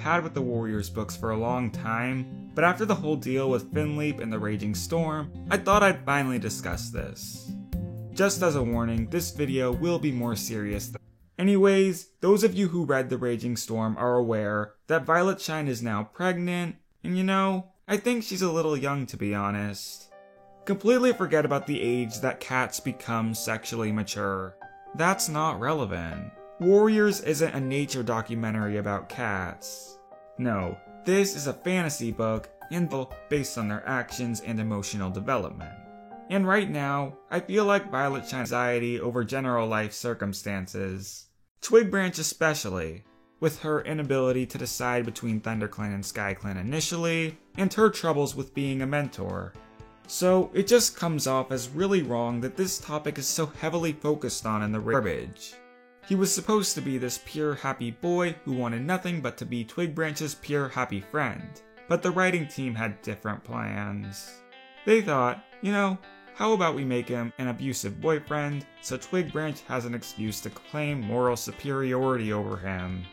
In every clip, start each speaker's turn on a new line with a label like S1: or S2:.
S1: had with the Warriors books for a long time, but after the whole deal with Finleap and the Raging Storm, I thought I'd finally discuss this. Just as a warning, this video will be more serious. Anyways, those of you who read The Raging Storm are aware that Violet Shine is now pregnant, and you know, I think she's a little young to be honest. Completely forget about the age that cats become sexually mature. That's not relevant. Warriors isn't a nature documentary about cats. No, this is a fantasy book and based on their actions and emotional development. And right now, I feel like Violet Shine's anxiety over general life circumstances. Twigbranch especially, with her inability to decide between ThunderClan and SkyClan initially, and her troubles with being a mentor. So it just comes off as really wrong that this topic is so heavily focused on in the garbage. He was supposed to be this pure happy boy who wanted nothing but to be Twigbranch's pure happy friend, but the writing team had different plans. They thought, you know, how about we make him an abusive boyfriend so Twigbranch has an excuse to claim moral superiority over him.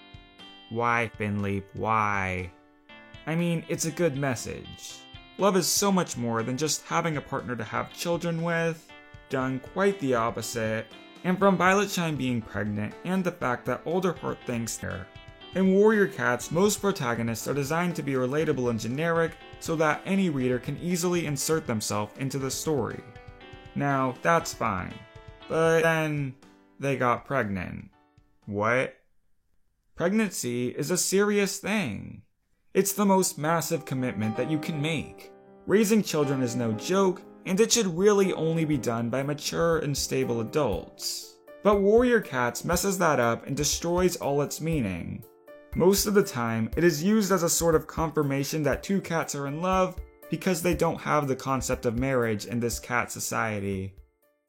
S1: Why, Finleap, why? I mean, it's a good message. Love is so much more than just having a partner to have children with. Done quite the opposite. And from Violet Shine being pregnant and the fact that Alderheart thinks her. In Warrior Cats, most protagonists are designed to be relatable and generic so that any reader can easily insert themselves into the story. Now, that's fine. But then, they got pregnant. What? Pregnancy is a serious thing. It's the most massive commitment that you can make. Raising children is no joke, and it should really only be done by mature and stable adults. But Warrior Cats messes that up and destroys all its meaning. Most of the time, it is used as a sort of confirmation that two cats are in love because they don't have the concept of marriage in this cat society.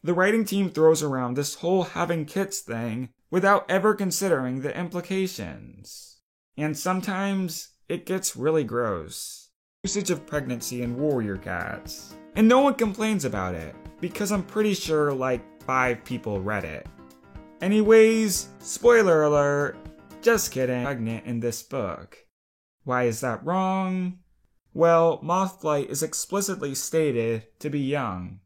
S1: The writing team throws around this whole having kids thing without ever considering the implications. And sometimes, it gets really gross. Usage of pregnancy in Warrior Cats. And no one complains about it, because I'm pretty sure like 5 people read it. Anyways, spoiler alert, just kidding, pregnant in this book. Why is that wrong? Well, Mothflight is explicitly stated to be young.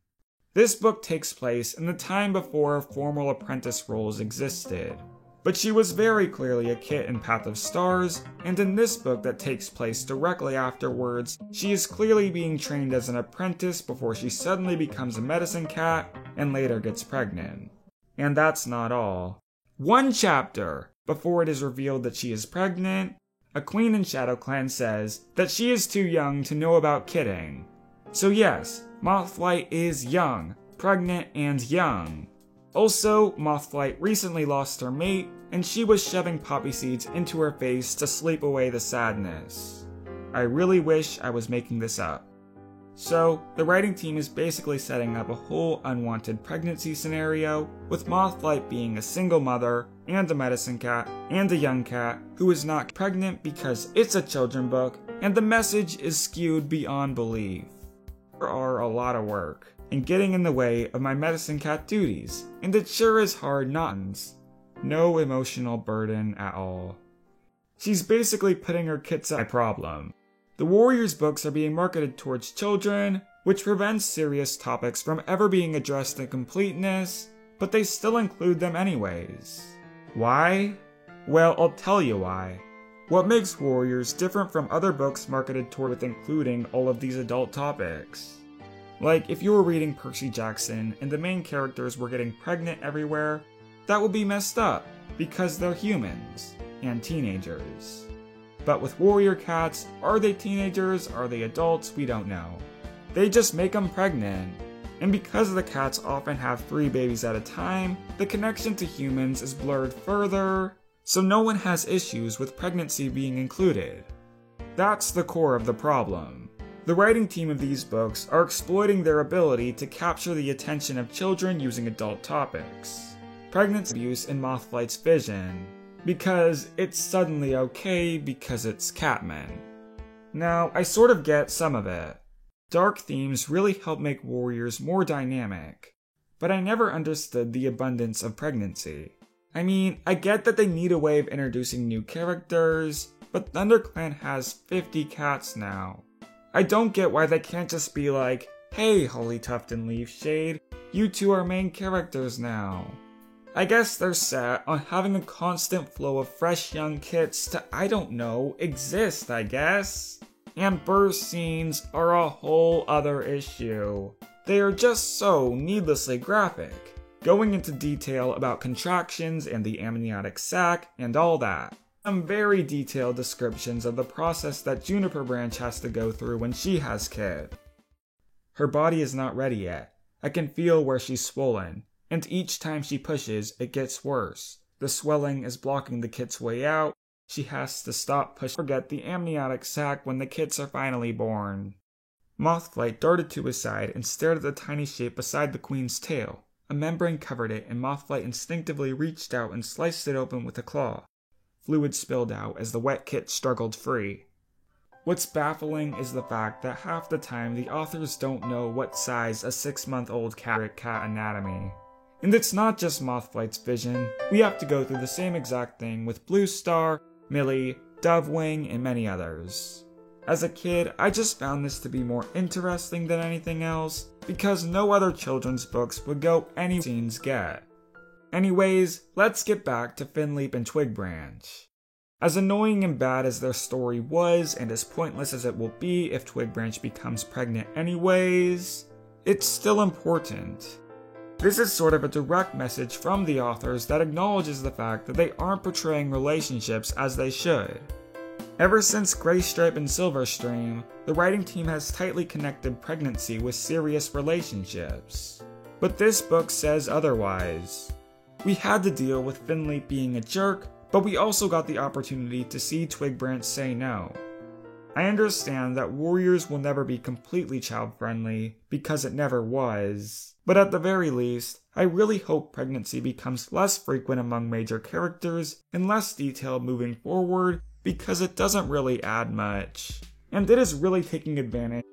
S1: This book takes place in the time before formal apprentice roles existed. But she was very clearly a kit in Path of Stars, and in this book that takes place directly afterwards, she is clearly being trained as an apprentice before she suddenly becomes a medicine cat and later gets pregnant. And that's not all. 1 chapter before it is revealed that she is pregnant, a queen in ShadowClan says that she is too young to know about kidding. So yes, Mothflight is young, pregnant and young. Also, Mothflight recently lost her mate, and she was shoving poppy seeds into her face to sleep away the sadness. I really wish I was making this up. So, the writing team is basically setting up a whole unwanted pregnancy scenario, with Mothflight being a single mother, and a medicine cat, and a young cat, who is not pregnant because it's a children's book, and the message is skewed beyond belief. There are a lot of work, and getting in the way of my medicine cat duties, and it sure is hard not. No emotional burden at all. She's basically putting her kids at a problem. The Warriors books are being marketed towards children, which prevents serious topics from ever being addressed in completeness, but they still include them anyways. Why? Well, I'll tell you why. What makes Warriors different from other books marketed toward including all of these adult topics? Like, if you were reading Percy Jackson and the main characters were getting pregnant everywhere, that would be messed up, because they're humans, and teenagers. But with Warrior Cats, are they teenagers, are they adults, we don't know. They just make them pregnant. And because the cats often have 3 babies at a time, the connection to humans is blurred further, so no one has issues with pregnancy being included. That's the core of the problem. The writing team of these books are exploiting their ability to capture the attention of children using adult topics. Pregnancy abuse in Mothflight's vision, because it's suddenly okay because it's Catman. Now, I sort of get some of it. Dark themes really help make Warriors more dynamic, but I never understood the abundance of pregnancy. I mean, I get that they need a way of introducing new characters, but ThunderClan has 50 cats now. I don't get why they can't just be like, hey Hollytuft and Leafshade, you two are main characters now. I guess they're set on having a constant flow of fresh young kits to, I don't know, exist I guess. And burst scenes are a whole other issue. They are just so needlessly graphic, going into detail about contractions and the amniotic sac and all that. Some very detailed descriptions of the process that Juniper Branch has to go through when she has kid. Her body is not ready yet. I can feel where she's swollen, and each time she pushes, it gets worse. The swelling is blocking the kit's way out. She has to stop pushing. Forget the amniotic sac when the kits are finally born. Mothflight darted to his side and stared at the tiny shape beside the queen's tail. A membrane covered it, and Mothflight instinctively reached out and sliced it open with a claw. Fluid spilled out as the wet kit struggled free. What's baffling is the fact that half the time the authors don't know what size a 6-month-old cat anatomy. And it's not just Mothflight's vision. We have to go through the same exact thing with Bluestar, Millie, Dovewing, and many others. As a kid, I just found this to be more interesting than anything else, because no other children's books would go any scenes get. Anyways, let's get back to Finleap and Twigbranch. As annoying and bad as their story was, and as pointless as it will be if Twigbranch becomes pregnant anyways, it's still important. This is sort of a direct message from the authors that acknowledges the fact that they aren't portraying relationships as they should. Ever since Graystripe and Silverstream, the writing team has tightly connected pregnancy with serious relationships. But this book says otherwise. We had to deal with Finleap being a jerk, but we also got the opportunity to see Twigbranch say no. I understand that Warriors will never be completely child-friendly, because it never was, but at the very least, I really hope pregnancy becomes less frequent among major characters and less detailed moving forward, because it doesn't really add much. And it is really taking advantage